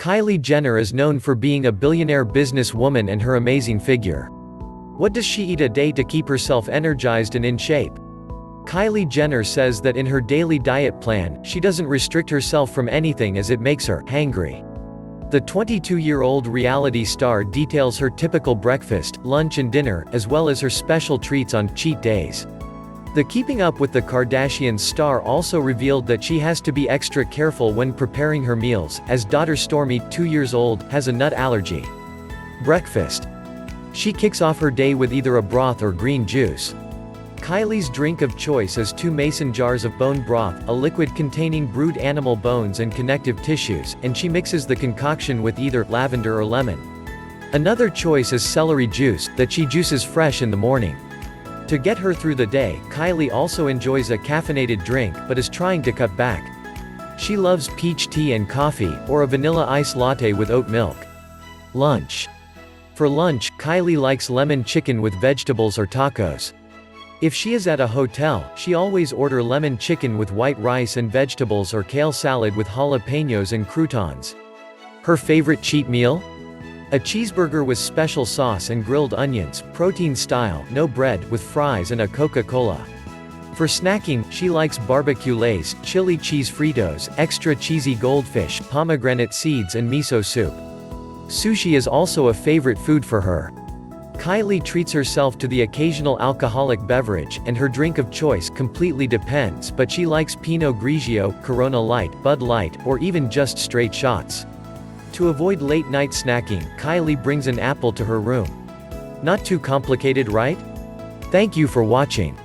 Kylie Jenner is known for being a billionaire businesswoman and her amazing figure. What does she eat a day to keep herself energized and in shape? Kylie Jenner says that in her daily diet plan, she doesn't restrict herself from anything as it makes her hangry. The 22-year-old reality star details her typical breakfast, lunch and dinner, as well as her special treats on cheat days. The Keeping Up with the Kardashians star also revealed that she has to be extra careful when preparing her meals, as daughter Stormi, 2 years old, has a nut allergy. Breakfast. She kicks off her day with either a broth or green juice. Kylie's drink of choice is 2 mason jars of bone broth, a liquid containing brewed animal bones and connective tissues, and she mixes the concoction with either lavender or lemon. Another choice is celery juice, that she juices fresh in the morning. To get her through the day, Kylie also enjoys a caffeinated drink but is trying to cut back. She loves peach tea and coffee, or a vanilla ice latte with oat milk. Lunch. For lunch, Kylie likes lemon chicken with vegetables or tacos. If she is at a hotel, she always orders lemon chicken with white rice and vegetables or kale salad with jalapenos and croutons. Her favorite cheat meal? A cheeseburger with special sauce and grilled onions, protein style, no bread, with fries and a Coca-Cola. For snacking, she likes barbecue lays, chili cheese Fritos, extra cheesy goldfish, pomegranate seeds and miso soup. Sushi is also a favorite food for her. Kylie treats herself to the occasional alcoholic beverage, and her drink of choice completely depends, but she likes Pinot Grigio, Corona Light, Bud Light, or even just straight shots. To avoid late-night snacking, Kylie brings an apple to her room. Not too complicated, right? Thank you for watching.